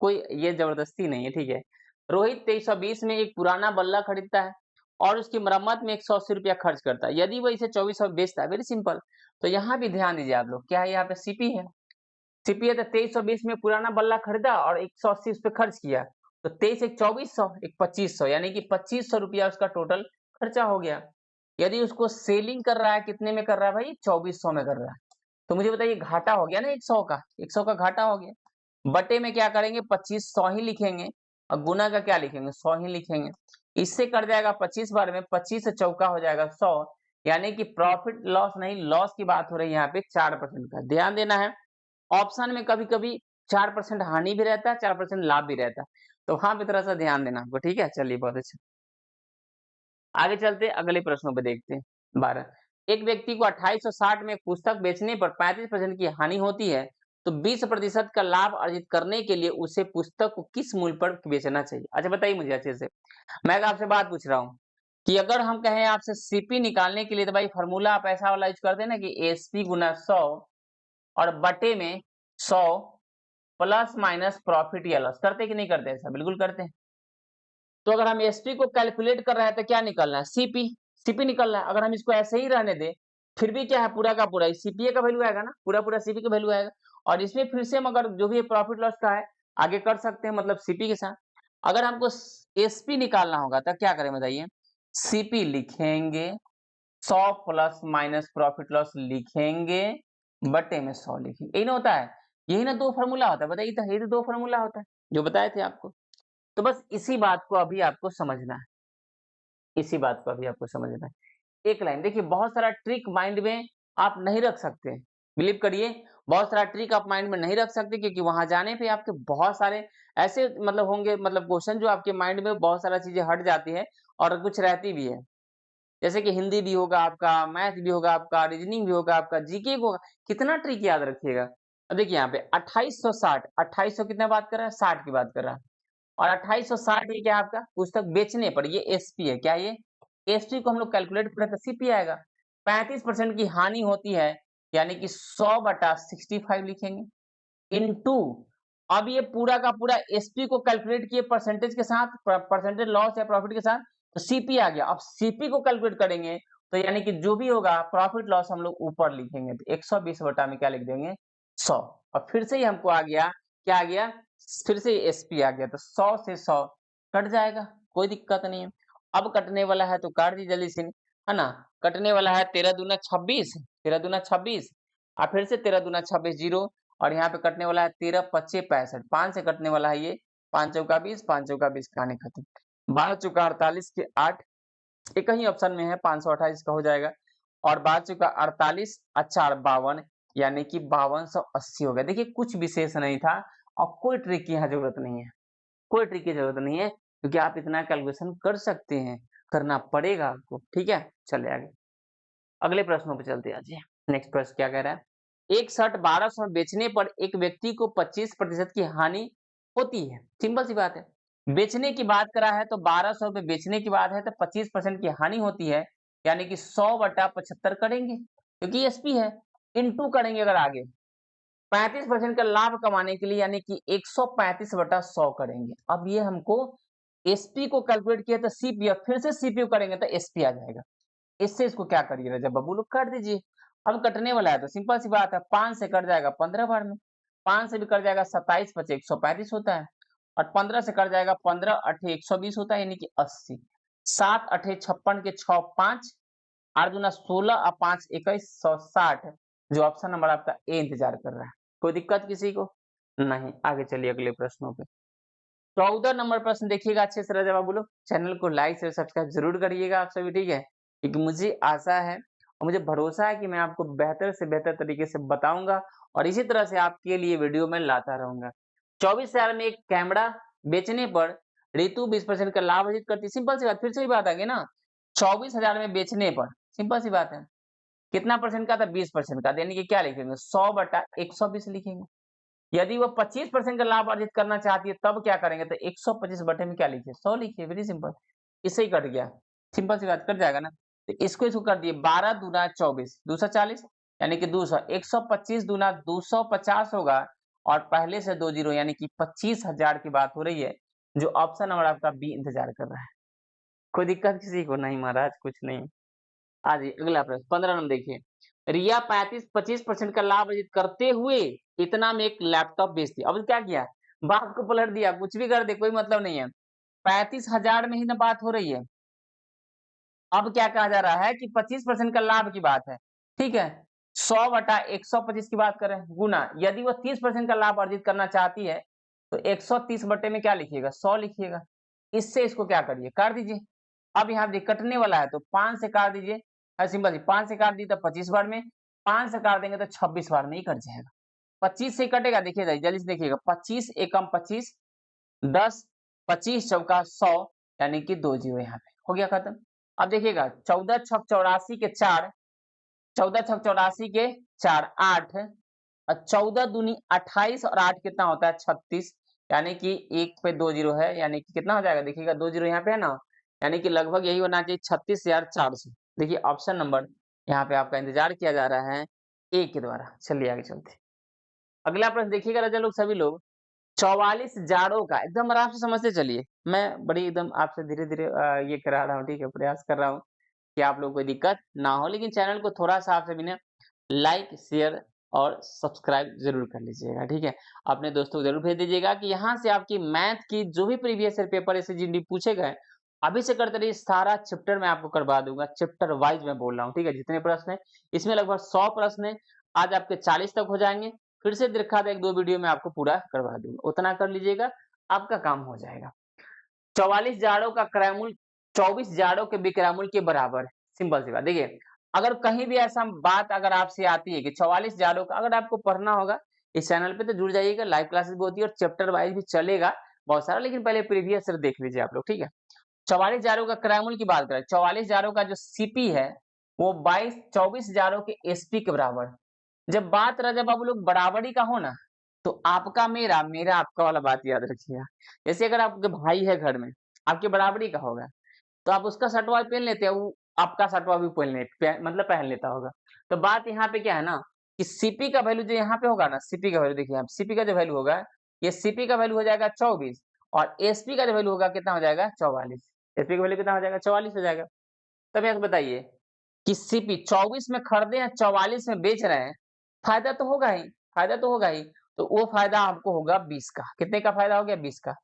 कोई ये जबरदस्ती नहीं है, ठीक है। रोहित 2320 में एक पुराना बल्ला खरीदता है और उसकी मरम्मत में 180 रुपया खर्च करता है, यदि वो इसे 2400 बेचता है, वेरी सिंपल। तो यहाँ भी ध्यान दीजिए आप लोग, क्या है यहाँ पे सीपी है, सीपी है तो 2320 में पुराना बल्ला खरीदा और 180 उस पर खर्च किया, तो 23 एक 2400 एक 2500, यानी कि 2500 रुपया उसका टोटल खर्चा हो गया। यदि उसको सेलिंग कर रहा है कितने में कर रहा है भाई 2400 में कर रहा है, तो मुझे बताइए घाटा हो गया ना 100 का घाटा हो गया। बटे में क्या करेंगे 2500 ही लिखेंगे और गुना का क्या लिखेंगे 100 ही लिखेंगे, इससे कर जाएगा 25 बार में 25 से चौका हो जाएगा 100, यानी कि प्रॉफिट लॉस नहीं लॉस की बात हो रही है यहाँ पे 4% का, ध्यान देना है। ऑप्शन में कभी कभी 4% हानि भी रहता है 4% लाभ भी रहता है, तो वहां पे थोड़ा सा ध्यान देना आपको, ठीक है। चलिए बहुत अच्छा, आगे चलते अगले प्रश्नों पे देखते हैं 12 एक व्यक्ति को 2860 में एक पुस्तक बेचने पर 35% की हानि होती है, तो 20% का लाभ अर्जित करने के लिए उसे पुस्तक को किस मूल्य पर बेचना चाहिए? अच्छा बताइए मुझे अच्छे से। मैं आपसे बात पूछ रहा हूँ कि अगर हम कहें आपसे सीपी निकालने के लिए, तो भाई फॉर्मूला आप ऐसा वाला यूज करते हैं ना कि एसपी गुना 100 और बटे में 100 प्लस माइनस प्रॉफिट या लॉस। करते कि नहीं करते? ऐसा बिल्कुल करते हैं। तो अगर हम एसपी को कैलकुलेट कर रहे हैं तो क्या निकलना है? सीपी। सीपी निकलना है। अगर हम इसको ऐसे ही रहने दें, फिर भी क्या है, पूरा का पूरा सीपीए का वैल्यू आएगा ना, पूरा पूरा सीपी का वैल्यू आएगा। और इसमें फिर से हम अगर जो भी प्रॉफिट लॉस का है आगे कर सकते हैं, मतलब सीपी के साथ। अगर हमको एसपी निकालना होगा तो क्या करें बताइए? सीपी लिखेंगे, 100 प्लस माइनस प्रॉफिट लॉस लिखेंगे, बटे में 100 लिखेंगे। यही ना होता है? यही ना दो फॉर्मूला होता है? बताइए तो, यही तो दो फॉर्मूला होता है जो बताए थे आपको। तो बस इसी बात को अभी आपको समझना है, इसी बात को अभी आपको समझना है। एक लाइन देखिए, बहुत सारा ट्रिक माइंड में आप नहीं रख सकते, बिलीव करिए। बहुत सारा ट्रिक आप माइंड में नहीं रख सकते, क्योंकि वहां जाने पे आपके बहुत सारे ऐसे मतलब होंगे, मतलब क्वेश्चन जो आपके माइंड में बहुत सारा चीजें हट जाती है और कुछ रहती भी है। जैसे कि हिंदी भी होगा आपका, मैथ भी होगा आपका, रीजनिंग भी होगा आपका, जीके भी होगा। कितना ट्रिक याद रखिएगा। अब देखिए यहाँ पे 2860, 2800 कितना बात कर रहा है? 60 की बात कर रहा है। और 2860 ये क्या है आपका? पुस्तक बेचने पर, ये एसपी है। क्या ये? एसपी को हम लोग कैलकुलेट करें तो सीपी आएगा। 35% की हानि होती है, यानी कि 100/65 लिखेंगे, इनटू अब ये पूरा का पूरा एसपी को कैलकुलेट किए परसेंटेज के साथ, परसेंटेज लॉस या प्रॉफिट के साथ, तो सीपी आ गया। अब सीपी को कैलकुलेट करेंगे तो यानी कि जो भी होगा प्रॉफिट लॉस हम लोग ऊपर लिखेंगे, तो 120 बटा में क्या लिख देंगे? 100। और फिर से ही हमको आ गया, क्या आ गया? फिर से एसपी आ गया, तो 100 से 100 कट जाएगा, कोई दिक्कत नहीं है। अब कटने वाला है तो काट दी जल्दी से, है ना। कटने वाला है 13 दूना 26, 13 दूना 26, और फिर से 13 दूना 26 जीरो, और यहाँ पे कटने वाला है 13 पच्चे 65, 5 से कटने वाला है ये, 5 चौका 20, 5 चौका 20 कहानी खत्म। 12 चौका 48 के 8, एक ही ऑप्शन में है, 528 का हो जाएगा। और 12 चौका 48, अच्छा 52, यानी कि 5280 हो गया। देखिए कुछ विशेष नहीं था, और कोई ट्रिक की यहाँ जरूरत नहीं है, कोई ट्रिक की जरूरत नहीं है, क्योंकि आप इतना कैलकुलेशन कर सकते हैं, करना पड़ेगा आपको। ठीक है, चले आगे अगले प्रश्नों पे चलते हैं। आज नेक्स्ट प्रश्न क्या कह रहा है? एक शर्ट 1200 में बेचने पर एक व्यक्ति को 25% की हानि होती है। सिंपल सी बात है, बेचने की बात करा है तो 1200 पे बेचने की बात है तो 25% की हानि होती है, यानी कि 100/75 करेंगे, क्योंकि एसपी है। इनटू करेंगे अगर आगे 35% का लाभ कमाने के लिए, यानी कि 135/100 करेंगे। अब ये हमको एसपी को कैलकुलेट किया तो सीपी, फिर से सीपी करेंगे तो एसपी आ जाएगा। इससे इसको क्या करिए रजब बाबू लोग, काट दीजिए। अब कटने वाला है तो सिंपल सी बात है, 5 से कट जाएगा 15 बार में, 5 से भी कट जाएगा 27 पचे 135 होता है, और 15 से कट जाएगा 15 अठे 120 होता है, यानी कि 80। 7 अठे 56 के 6 5, 8 दूना 16 और 5 21 160, जो ऑप्शन नंबर आपका ए इंतजार कर रहा है। कोई दिक्कत किसी को नहीं? आगे चलिए अगले प्रश्नों पे। 14 नंबर प्रश्न देखिएगा अच्छे से रजब बाबू लोग, चैनल को लाइक से सब्सक्राइब जरूर करिएगा आप सभी, ठीक है, क्योंकि मुझे आशा है और मुझे भरोसा है कि मैं आपको बेहतर से बेहतर तरीके से बताऊंगा, और इसी तरह से आपके लिए वीडियो में लाता रहूंगा। 24,000 में एक कैमरा बेचने पर रितु 20% का लाभ अर्जित करती है। सिंपल सी बात, फिर से ही बात आ गई ना, 24,000 में बेचने पर, सिंपल सी बात है, कितना परसेंट का था? 20% का, यानी कि क्या लिखेंगे? 100/120 लिखेंगे। यदि वो 25% का लाभ अर्जित करना चाहती है तब क्या करेंगे? तो 125 बटे में क्या लिखिए? 100 लिखिए, वेरी सिंपल। इससे ही कट गया, सिंपल सी बात, कट जाएगा ना। तो इसको कर दिए, 12 दूना 24, 240, यानी कि 200, 125 दूना 250 होगा, और पहले से 2 जीरो, यानी कि 25,000 की बात हो रही है, जो ऑप्शन नंबर आपका बी इंतजार कर रहा है। कोई दिक्कत किसी को नहीं महाराज, कुछ नहीं। आज अगला प्रश्न 15 नंबर देखिए, रिया 25% का लाभ अर्जित करते हुए इतना में एक लैपटॉप बेचती। अब क्या किया? बात को पलट दिया, कुछ भी कर दे कोई मतलब नहीं है, 35,000 में ही ना बात हो रही है। अब क्या कहा जा रहा है कि 25% का लाभ की बात है, ठीक है। 100/125 की बात करें, गुना, यदि वो 30% का लाभ अर्जित करना चाहती है तो 130 बटे में क्या लिखिएगा? 100 लिखिएगा। इससे इसको क्या करिए? काट दीजिए। अब यहाँ देखिए कटने वाला है तो 5 से काट दीजिए, सिंपल सी, 5 से काट दी तो 25 बार में, 5 से काट देंगे तो 26 बार में ही कट जाएगा। 25 से कटेगा, देखिए जल्दी से देखिएगा, 25 एकम 25, 10, 25 चौका 100, यानी कि 2 जीरो यहाँ पे हो गया खत्म। अब देखिएगा 14 छक 84 के 4, 14 छक 84 के 4 8 और 14 दूनी 28 और 8 कितना होता है 36, यानी कि 1 पे 2 जीरो है, यानी कि कितना हो जाएगा देखिएगा 2 जीरो यहाँ पे है ना, यानी कि लगभग यही होना चाहिए 36,400। देखिए ऑप्शन नंबर यहाँ पे आपका इंतजार किया जा रहा है ए के द्वारा। चलिए आगे चलते हैं। अगला प्रश्न देखिएगा राजा लोग सभी लोग, 44 जाड़ों का एकदम आराम से समझते चलिए, मैं बड़ी एकदम आपसे धीरे धीरे ये करा रहा हूँ, ठीक है, प्रयास कर रहा हूँ कि आप लोग को कोई दिक्कत ना हो, लेकिन चैनल को थोड़ा सा आपसे भी ना लाइक शेयर और सब्सक्राइब जरूर कर लीजिएगा, ठीक है। अपने दोस्तों को जरूर भेज दीजिएगा कि यहाँ से आपकी मैथ की जो भी प्रीवियस ईयर पेपर ऐसे जिन पूछे गए अभी से करते रहिए, सारा चैप्टर मैं आपको करवा दूंगा, चैप्टर वाइज मैं बोल रहा हूँ, ठीक है। जितने प्रश्न है इसमें लगभग 100 प्रश्न है, आज आपके 40 तक हो जाएंगे, फिर से दिखा दे 1-2 वीडियो में आपको पूरा करवा दूंगा, उतना कर लीजिएगा आपका काम हो जाएगा। 44 जाड़ों का क्रयमूल 24 जाड़ों के विक्रयमूल के बराबर है। सिंपल सी बात, देखिए अगर कहीं भी ऐसा बात अगर आपसे आती है कि 44 जाड़ों का अगर आपको पढ़ना होगा इस चैनल पे तो जुड़ जाइएगा, लाइव क्लासेस भी होती है और चैप्टर वाइज भी चलेगा बहुत सारा, लेकिन पहले प्रीवियस ईयर देख लीजिए आप लोग, ठीक है। 44 जाड़ों का क्रयमूल की बात करें, 44 जाड़ों का जो सीपी है वो 24 जाड़ों के एसपी के बराबर है। जब बात राजा बाबू लोग बराबरी का हो ना, तो आपका मेरा मेरा आपका वाला बात याद रखिएगा। जैसे अगर आपके भाई है घर में, आपके बराबरी का होगा तो आप उसका शर्टवा पहन लेते हैं, वो आपका शर्टवा भी मतलब पहन लेता होगा। तो बात यहाँ पे क्या है ना कि सीपी का वैल्यू जो यहाँ पे होगा ना, सीपी का वैल्यू देखिए, सीपी का जो वैल्यू होगा ये सीपी का वैल्यू हो जाएगा 24 और एसपी का जो वैल्यू होगा कितना हो जाएगा 44। एसपी का वैल्यू कितना हो जाएगा 44 हो जाएगा। तब यहाँ बताइए कि सीपी 24 में खरीदे या 44 में बेच रहे हैं, फायदा तो होगा ही, फायदा तो होगा ही। तो वो फायदा आपको होगा 20 का। कितने का फायदा हो गया 20 का।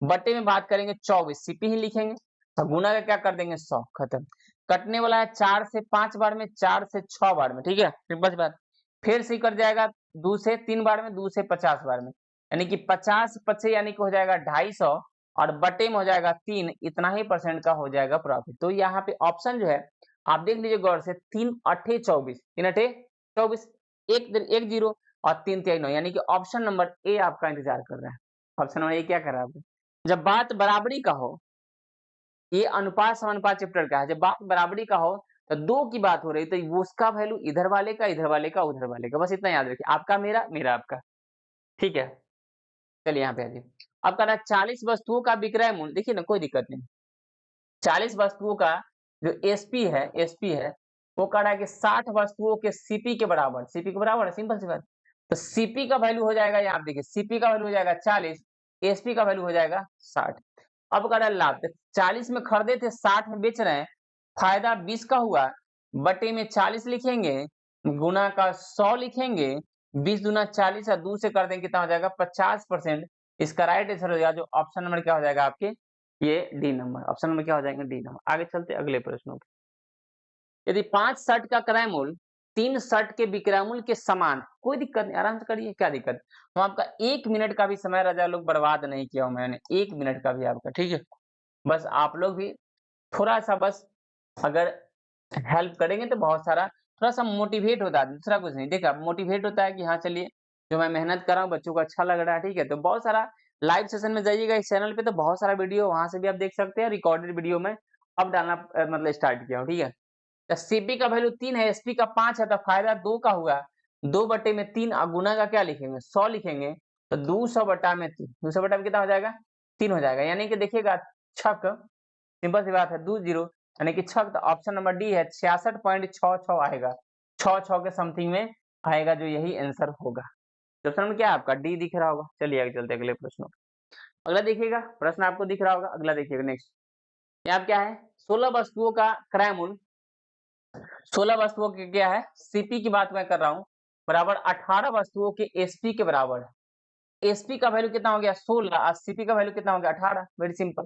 बट्टे में बात करेंगे 24 सीपी ही लिखेंगे और गुना का क्या कर देंगे 100, खत्म। कटने वाला है 4 से 5 बार में, 4 से 6 बार में, ठीक है, सिंपल बात। फिर से कट जाएगा 2 से 3 बार में, 2 से 50 बार में, यानी कि 50 पचे यानी कि हो जाएगा 250 और बटे में हो जाएगा 3, इतना ही परसेंट का हो जाएगा प्रॉफिट। तो यहाँ पे ऑप्शन जो है आप देख लीजिए गौर से, 3 अठे 24, 3 अठे 24, एक जीरो और 3 3 9, यानी कि ऑप्शन नंबर ए आपका इंतजार कर रहा है। ऑप्शन नंबर ए क्या कर रहा है? जब बात बराबरी का हो, ये अनुपात समानुपात चैप्टर का है, जब बात बराबरी का हो तो दो की बात हो रही तो वो उसका वैल्यू इधर वाले का, इधर वाले का, उधर वाले का, बस इतना याद रखिए, आपका मेरा, मेरा आपका, ठीक है। चलिए यहाँ पे आ जाइए। अब कह रहा है 40 वस्तुओं का विक्रय मूल्य, देखिए ना कोई दिक्कत नहीं, 40 वस्तुओं का जो एसपी है वो कह रहा है कि 60 वस्तुओं के सीपी के बराबर, सीपी के बराबर है, सिंपल सी बात। तो सीपी का वैल्यू हो जाएगा, यहाँ देखिए सीपी का वैल्यू हो जाएगा 40, एसपी का वैल्यू हो जाएगा 60। अब कह रहा है लाभ, 40 में खरीदे थे 60 में बेच रहे हैं, फायदा 20 का हुआ, बटे में 40 लिखेंगे, गुना का 100 लिखेंगे, 20 दूना 40 और 2 से कर देंगे कितना हो जाएगा 50%। इसका राइट आंसर हो जाएगा जो ऑप्शन नंबर क्या हो जाएगा आपके, ये डी नंबर, ऑप्शन नंबर क्या हो जाएगा डी नंबर। आगे चलते अगले प्रश्नों पे। यदि 5 शर्ट का क्रय मूल्य 3 शर्ट के विक्रय मूल्य के समान, कोई दिक्कत नहीं, आराम से करिए, क्या दिक्कत। हम आपका 1 मिनट का भी समय राजा लोग बर्बाद नहीं किया हूं मैंने, 1 मिनट का भी आपका, ठीक है। बस आप लोग भी थोड़ा सा बस अगर हेल्प करेंगे तो बहुत सारा थोड़ा सा मोटिवेट होता है, दूसरा कुछ नहीं। देखा मोटिवेट होता है कि हाँ चलिए जो मैं मेहनत कर रहा हूँ बच्चों को अच्छा लग रहा है, ठीक है। तो बहुत सारा लाइव सेशन में जाइएगा इस चैनल पे, तो बहुत सारा वीडियो वहां से भी आप देख सकते हैं, रिकॉर्डेड वीडियो में अब डालना मतलब स्टार्ट किया हूँ, ठीक है। तो सीपी का वैल्यू 3 है, एसपी का 5 है, तो फायदा 2 का हुआ, 2 बटे में 3 और गुना का क्या लिखेंगे 100 लिखेंगे, तो 200 बटा में 3, 200 बटा में कितना हो जाएगा 3 हो जाएगा, यानी कि देखिएगा छक, सिंपल सी बात है 2 जीरो, यानी कि छक, तो ऑप्शन नंबर डी है 66.66 आएगा, 6 के समथिंग में आएगा, जो यही आंसर होगा। तो ऑप्शन क्या है आपका डी दिख रहा होगा। चलिए आगे चलते अगले प्रश्नों। अगला देखिएगा प्रश्न आपको दिख रहा होगा, अगला देखिएगा नेक्स्ट। यहाँ क्या है 16 वस्तुओं का क्रय मूल्य, 16 वस्तुओं के क्या है सीपी की बात मैं कर रहा हूँ, बराबर 18 वस्तुओं के एसपी के बराबर है। एसपी का वैल्यू कितना हो गया 16 और सीपी का वैल्यू कितना हो गया 18, वेरी सिंपल।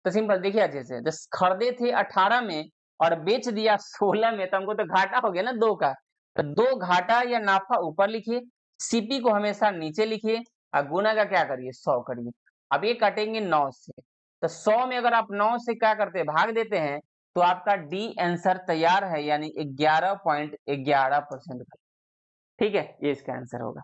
तो सिंपल देखिए अच्छे से, जब खरीदे थे 18 में और बेच दिया 16 में, तो हमको तो घाटा हो गया ना 2 का। तो 2 घाटा या नाफा ऊपर लिखिए, सीपी को हमेशा नीचे लिखिए और गुना का क्या करिए 100 करिए। अब ये काटेंगे 9 से, तो 100 में अगर आप 9 से क्या करते हैं भाग देते हैं, तो आपका डी आंसर तैयार है, यानी 11.11%। ठीक है, ये इसका आंसर होगा।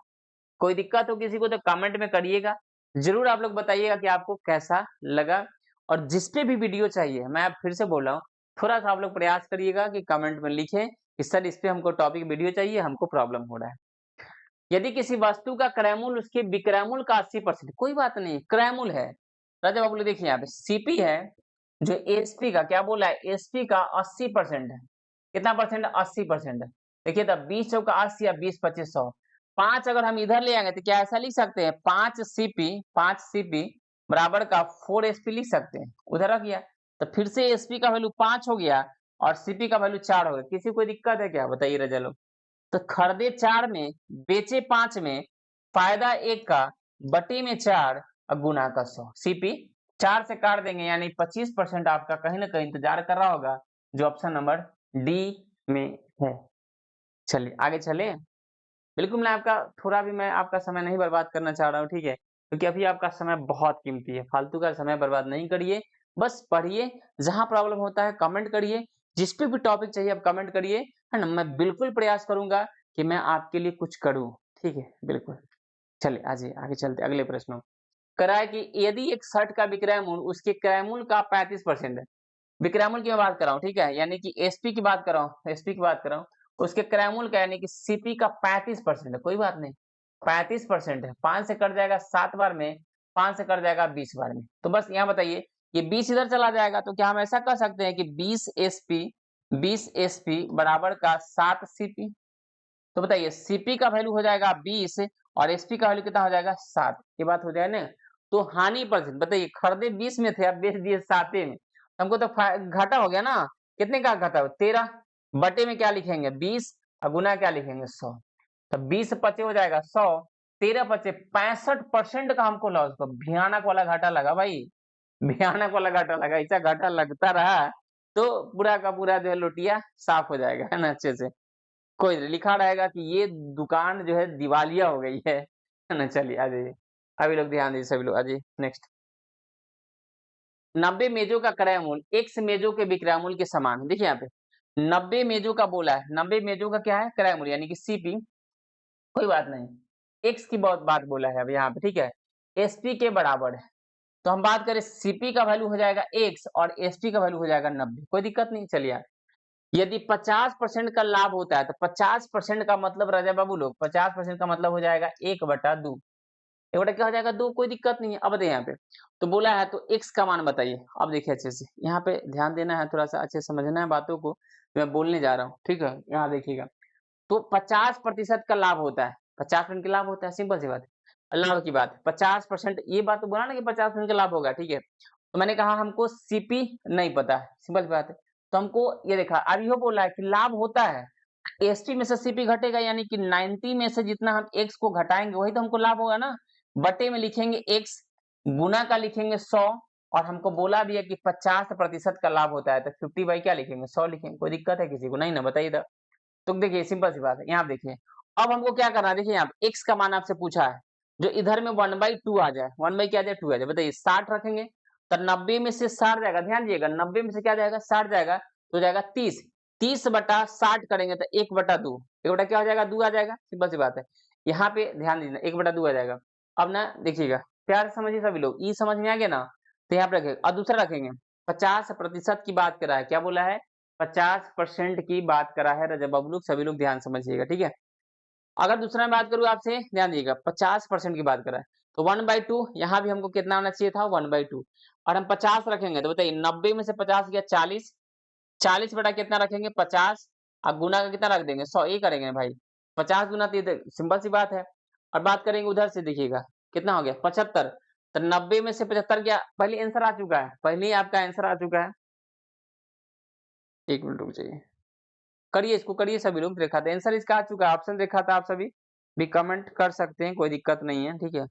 कोई दिक्कत हो किसी को तो कमेंट में करिएगा, जरूर आप लोग बताइएगा कि आपको कैसा लगा। और जिस पे भी वीडियो चाहिए, मैं फिर से बोल रहा हूँ, थोड़ा सा आप लोग प्रयास करिएगा कि कमेंट में लिखें कि सर इस पे हमको टॉपिक वीडियो चाहिए, हमको प्रॉब्लम हो रहा है। यदि किसी वस्तु का क्रय मूल्य उसके विक्रय मूल्य का 80%, कोई बात नहीं, क्रय मूल्य है। राजा बाबू देखिए यहाँ पे सीपी है, जो एसपी का क्या बोला है, एसपी का 80% है। कितना परसेंट? 80%। देखिए तब 20 चौका 80 या 20 25 100, 5 अगर हम इधर ले आएंगे तो क्या ऐसा लिख सकते हैं, 5 सीपी बराबर का 4 एसपी लिख सकते हैं। उधर रख गया तो फिर से एसपी का वैल्यू 5 हो गया और सीपी का वैल्यू 4 हो गया। किसी को कोई दिक्कत है क्या, बताइए रजा लोग। तो खरीदे 4 में, बेचे 5 में, फायदा 1 का, बटे में 4 और गुना का 100। सीपी 4 से काट देंगे यानी 25% आपका कहीं ना कहीं इंतजार कर रहा होगा, जो ऑप्शन नंबर डी में है। चलिए आगे चले। बिल्कुल मैं आपका समय नहीं बर्बाद करना चाह रहा हूँ, ठीक है, क्योंकि अभी आपका समय बहुत कीमती है। फालतू का समय बर्बाद नहीं करिए, बस पढ़िए। जहां प्रॉब्लम होता है कमेंट करिए, जिस पे भी टॉपिक चाहिए आप कमेंट करिए, है ना। मैं बिल्कुल प्रयास करूंगा कि मैं आपके लिए कुछ करूँ, ठीक है, बिल्कुल। चलिए आइए आगे चलते अगले प्रश्नों। कराए कि यदि एक शर्ट का विक्रय मूल्य उसके क्रय मूल्य का 35% है। विक्रय मूल्य की मैं बात कर रहा हूँ, ठीक है, यानी कि एसपी की बात कर रहा हूँ, एसपी की बात कर रहा हूँ। उसके क्रय मूल्य का यानी कि सीपी का 35% है, कोई बात नहीं, 35% है। 5 से कट जाएगा 7 बार में, 5 से कट जाएगा 20 बार में। तो बस यहाँ बताइए कि 20 इधर चला जाएगा, तो क्या हम ऐसा कर सकते हैं कि 20 एसपी बराबर का 7 सीपी। तो बताइए सीपी का वैल्यू हो जाएगा 20 और एसपी का वैल्यू कितना हो जाएगा 7। ये बात हो जाए ना। तो हानि परसेंट बताइए, खरीदे 20 में थे, अब बेच दिए 7 में, हमको तो घाटा हो गया ना। कितने का घाटा? 13। बटे में क्या लिखेंगे? 20 और गुना क्या लिखेंगे? 100। तो 20 पचे हो जाएगा 100, 13 पचे 65% का हमको लॉस, को भयानक वाला घाटा लगा भाई, भयानक वाला घाटा लगा। ऐसा घाटा लगता रहा तो पूरा का पूरा जो है लुटिया साफ हो जाएगा, है ना, अच्छे से। कोई नहीं, लिखा रहेगा कि ये दुकान जो है दिवालिया हो गई है ना। चलिए आ जाइए, अभी लोग ध्यान दीजिए, सभी लोग आ जाइए। नेक्स्ट, 90 मेजों का क्रय मूल्य एक्स मेजों के विक्रय मूल्य के समान है। देखिए यहाँ पे 90 मेजों का बोला है, 90 मेजों का क्या है? क्रय मूल्य यानी कि सीपी। कोई बात नहीं, एक्स की बहुत बात बोला है अब यहाँ पे, ठीक है, एसपी के बराबर है। तो हम बात करें सीपी का वैल्यू हो जाएगा एक्स और एसपी का वैल्यू हो जाएगा 90, कोई दिक्कत नहीं। चलिए, यदि 50% का लाभ होता है तो 50% का मतलब राजा बाबू लोग, 50% का मतलब हो जाएगा 1/2। 1/2 क्या हो जाएगा? 2। कोई दिक्कत नहीं है। अब बताइए यहाँ पे तो बोला है, तो x का मान बताइए। अब देखिए अच्छे से, यहाँ पे ध्यान देना है, थोड़ा सा अच्छे से समझना है बातों को, मैं बोलने जा रहा हूँ, ठीक है। यहाँ देखिएगा, तो 50% का लाभ होता है, 50% का लाभ होता है, सिंपल सी बात है। लाभ की बात 50%, ये बात तो बोला ना कि 50% का लाभ होगा, ठीक है। तो मैंने कहा हमको सीपी नहीं पता है, सिंपल सी बात है। तो हमको ये देखा, अब यो बोला है कि लाभ होता है, एसटी में से सीपी घटेगा, यानी कि 90 में से जितना हम एक्स को घटाएंगे वही तो हमको लाभ होगा ना। बटे में लिखेंगे एक्स, गुना का लिखेंगे 100, और हमको बोला भी है कि 50% का लाभ होता है, तो 50 बाई क्या लिखेंगे? 100 लिखेंगे। कोई दिक्कत है किसी को? नहीं ना, बताइए। तो देखिए सिंपल सी बात है, यहाँ देखिए। अब हमको क्या करना है, देखिए यहाँ पे एक्स का मान आपसे पूछा है, जो इधर में 1/2 आ जाए, 1 बाई क्या आ जाए? 2 आ जाए। बताइए 60 रखेंगे तो 90 में से 60 जाएगा, ध्यान दिएगा, 90 में से क्या जाएगा? 60 जाएगा, तो जाएगा 30। 30/60 करेंगे तो 1/2, 1/2 क्या हो जाएगा? 2 आ जाएगा, सिंपल सी बात है। यहाँ पे ध्यान दीजिए, 1/2 आ जाएगा। अब ना देखिएगा, प्यार से समझिए सभी लोग, ई समझ में आ गया ना। तो यहाँ पे रखेंगे और दूसरा रखेंगे 50% की बात करा है, क्या बोला है? 50% की बात करा है रजब बाबू लोग, सभी लोग ध्यान समझिएगा, ठीक है। अगर दूसरा मैं बात करूँ आपसे, ध्यान दीजिएगा, 50% की बात करा है, तो 1/2, यहाँ भी हमको कितना होना चाहिए था? 1/2। और हम 50 रखेंगे तो बताइए 90 में से 50 गया 40, 40 बटा कितना रखेंगे? 50, और गुना का कितना रख देंगे? 100 ही करेंगे भाई, 50 गुना 30, सिंपल सी बात है। और बात करेंगे उधर से, देखिएगा कितना हो गया? 75। तो 90 में से 75 गया, पहले आंसर आ चुका है, पहले ही आपका आंसर आ चुका है। 1 मिनट रुक जाइए, करिए इसको, करिए सभी लोग, देखा था आंसर इसका आ चुका है, ऑप्शन देखा था। आप सभी भी कमेंट कर सकते हैं, कोई दिक्कत नहीं है, ठीक है।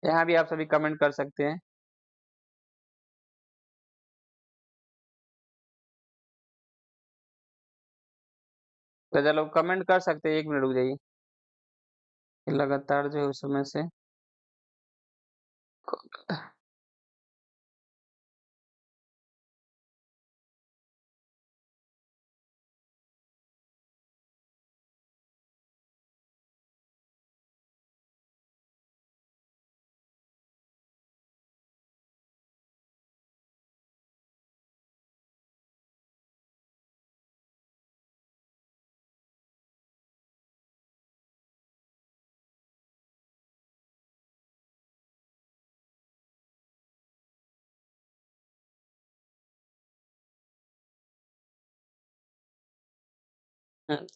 यहाँ भी आप सभी कमेंट कर सकते हैं। तो चलो कमेंट कर सकते हैं, 1 मिनट रुक जाइए, लगातार जो है उस समय से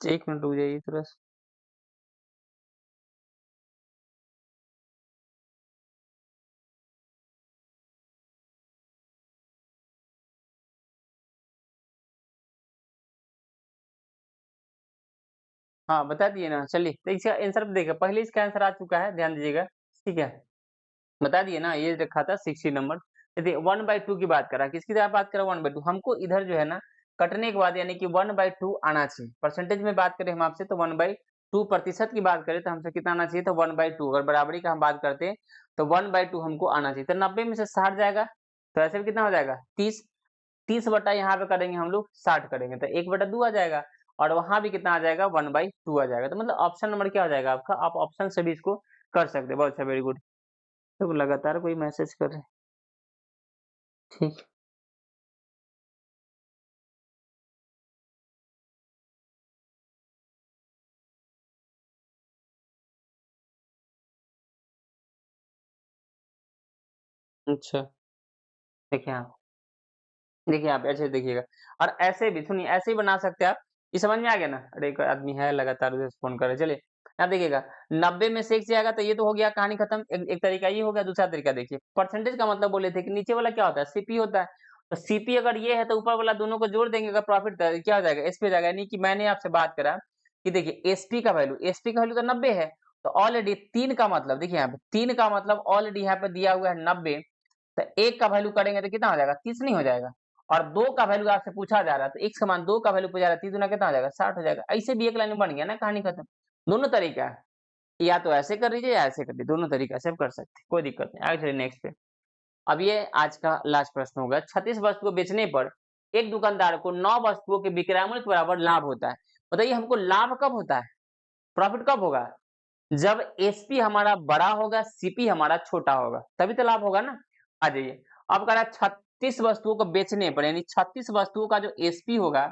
एक मिनट रुक जाइए थोड़ा सा। हाँ बता दिए ना, चलिए तो इसका आंसर देखिए, पहले इसका आंसर आ चुका है, ध्यान दीजिएगा। ठीक है, बता दिए ना, ये रखा था 60 नंबर। देखिए 1/2 की बात करा, किसकी तरह बात करा, 1/2। हमको इधर जो है ना कटने के बाद यानी कि 1/2 आना चाहिए। परसेंटेज में बात करें हम आपसे तो 1/2 प्रतिशत की बात करें तो हमसे कितना आना चाहिए, तो 1/2। अगर बराबरी का हम बात करते हैं तो 1/2 हमको आना चाहिए। तो 90 में से 60 जाएगा, तो ऐसे में कितना हो जाएगा, 30। 30 बटा यहाँ पे करेंगे हम लोग 60 करेंगे तो 1/2 आ जाएगा। और वहां भी कितना आ जाएगा, 1/2 आ जाएगा। तो मतलब ऑप्शन नंबर क्या हो जाएगा आपका, आप ऑप्शन से भी इसको कर सकते हैं। बहुत अच्छा, वेरी गुड। तो लगातार कोई मैसेज कर रहे हैं। ठीक। अच्छा, देखिए आप, देखिए आप ऐसे देखिएगा। और ऐसे भी सुनिए, ऐसे ही बना सकते हैं आप। ये समझ में आ गया ना। अरे एक आदमी है लगातार उधर से फोन कर रहे हैं। चलिए आप देखिएगा, 90 में से 1 जाएगा तो ये तो हो गया, कहानी खत्म। एक तरीका ये हो गया। दूसरा तरीका देखिए, परसेंटेज का मतलब बोले थे कि नीचे वाला क्या होता है, सीपी होता है। तो सीपी अगर ये है तो ऊपर वाला दोनों को जोड़ देंगे, अगर प्रॉफिट क्या हो जाएगा, एसपी हो जाएगा। यानी कि मैंने आपसे बात करा कि देखिए एसपी का वैल्यू तो 90 है। तो ऑलरेडी 3 का मतलब देखिए यहाँ पे 3 का मतलब ऑलरेडी यहाँ पे दिया हुआ है 90। तो 1 का वैल्यू करेंगे तो कितना हो जाएगा, 30 नहीं हो जाएगा। और 2 का वैल्यू आपसे पूछा जा रहा है तो x समान 2 का वैल्यू पूछा जा रहा है, 30 गुना कितना हो जाएगा, 60 हो जाएगा। ऐसे भी एक लाइन में बन गया ना, कहानी खत्म। दोनों तरीका है, या तो ऐसे कर लीजिए या ऐसे कर लीजिए, दोनों तरीका से आप कर सकते हैं, कोई दिक्कत नहीं। आगे चलिए नेक्स्ट पे। अब ये आज का लास्ट प्रश्न होगा। 36 वस्तु को बेचने पर एक दुकानदार को 9 वस्तुओं के विक्रय मूल्य के बराबर लाभ होता है। बताइए हमको लाभ कब होता है, प्रॉफिट कब होगा, जब एसपी हमारा बड़ा होगा, सीपी हमारा छोटा होगा, तभी तो लाभ होगा ना। आ जाइए, अब कह रहा है 36 वस्तुओं को बेचने पर, यानी 36 वस्तुओं का जो एसपी होगा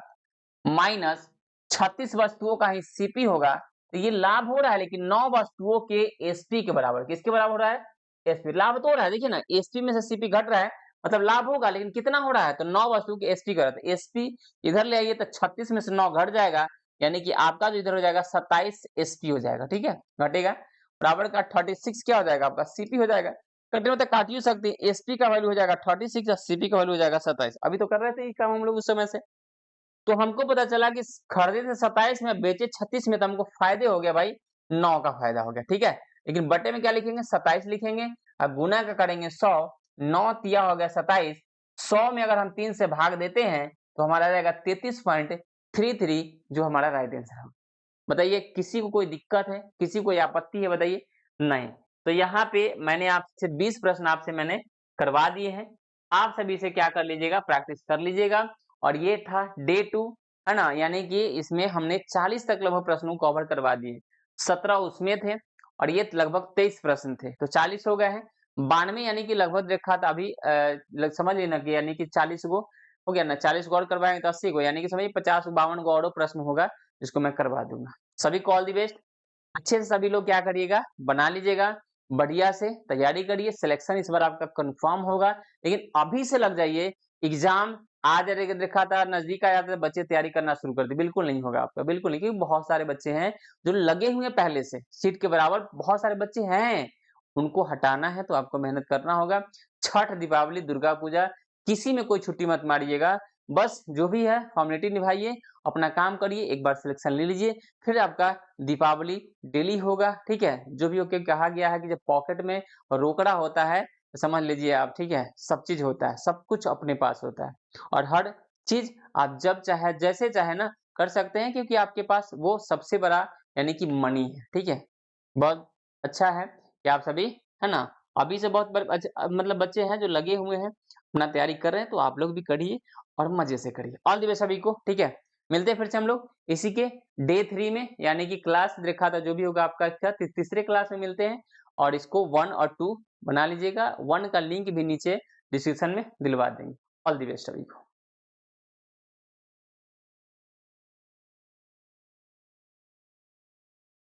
माइनस 36 वस्तुओं का ही सीपी होगा, तो ये लाभ हो रहा है। लेकिन 9 वस्तुओं के एसपी के बराबर, किसके बराबर हो रहा है, एसपी। लाभ तो हो रहा है, देखिए ना, एसपी में से सीपी घट रहा है, मतलब लाभ होगा। लेकिन कितना हो रहा है, तो 9 वस्तुओं के एसपी का, तो एसपी इधर ले आइए तो 36 में से 9 घट जाएगा, यानी कि आपका जो इधर हो जाएगा 27 एसपी हो जाएगा। ठीक है, घटेगा, बराबर का 36 क्या हो जाएगा आपका, सीपी हो जाएगा। कटने में तो काट ही सकते हैं, एसपी का वैल्यू हो जाएगा 36 और सीपी का वैल्यू हो जाएगा 27। अभी तो कर रहे थे ये काम हम लोग उस समय से। तो हमको पता चला कि खरीदे थे 27 में, बेचे 36 में, तो हमको फायदे हो गया भाई, 9 का फायदा हो गया। ठीक है, लेकिन बटे में क्या लिखेंगे, 27 लिखेंगे। अब गुना का करेंगे 100, 9 तिया हो गया 27, 100 में अगर हम 3 से भाग देते हैं तो हमारा रहेगा 33.33, जो हमारा राइट आंसर है। बताइए किसी को कोई दिक्कत है, किसी को कोई आपत्ति है, बताइए। नहीं। तो यहाँ पे मैंने आपसे 20 प्रश्न आपसे मैंने करवा दिए हैं। आप सभी से क्या कर लीजिएगा, प्रैक्टिस कर लीजिएगा। और ये था डे 2, है ना, यानी कि इसमें हमने 40 तक लगभग प्रश्नों को कवर करवा दिए। 17 उसमें थे और ये लगभग 23 प्रश्न थे, तो 40 हो गए हैं। 92 यानी कि लगभग देखा था अभी, समझ लेना कि यानी कि 40 को हो गया ना, 40 को और करवाएंगे तो 80 को, यानी कि समझिए 50 52 को और प्रश्न होगा, जिसको मैं करवा दूंगा। सभी को ऑल द बेस्ट। अच्छे से सभी लोग क्या करिएगा, बना लीजिएगा, बढ़िया से तैयारी करिए। सिलेक्शन इस बार आपका कंफर्म होगा, लेकिन अभी से लग जाइए। एग्जाम आज देखा था, नजदीक आया था, बच्चे तैयारी करना शुरू कर दी, बिल्कुल नहीं होगा आपका, बिल्कुल नहीं। क्योंकि बहुत सारे बच्चे हैं जो लगे हुए हैं पहले से, सीट के बराबर बहुत सारे बच्चे हैं, उनको हटाना है तो आपको मेहनत करना होगा। छठ, दीपावली, दुर्गा पूजा, किसी में कोई छुट्टी मत मारिएगा। बस जो भी है फॉर्मेलिटी निभाइए, अपना काम करिए, एक बार सिलेक्शन ले लीजिए, फिर आपका दीपावली डेली होगा। ठीक है, जो भी ओके कहा गया है कि जब पॉकेट में रोकड़ा होता है तो समझ लीजिए आप, ठीक है, सब चीज होता है, सब कुछ अपने पास होता है। और हर चीज आप जब चाहे जैसे चाहे ना कर सकते हैं, क्योंकि आपके पास वो सबसे बड़ा यानी कि मनी है। ठीक है, बहुत अच्छा है कि आप सभी, है ना, अभी से बहुत मतलब बच्चे हैं जो लगे हुए हैं, अपना तैयारी कर रहे हैं, तो आप लोग भी करिए और मजे से करिए। ऑल द बेस्ट सभी को। ठीक है, मिलते हैं फिर से हम लोग इसी के डे 3 में, यानी कि क्लास देखा था जो भी होगा आपका, क्या तीसरे क्लास में मिलते हैं। और इसको 1 और 2 बना लीजिएगा, 1 का लिंक भी नीचे डिस्क्रिप्शन में दिलवा देंगे। ऑल द बेस्ट सभी को।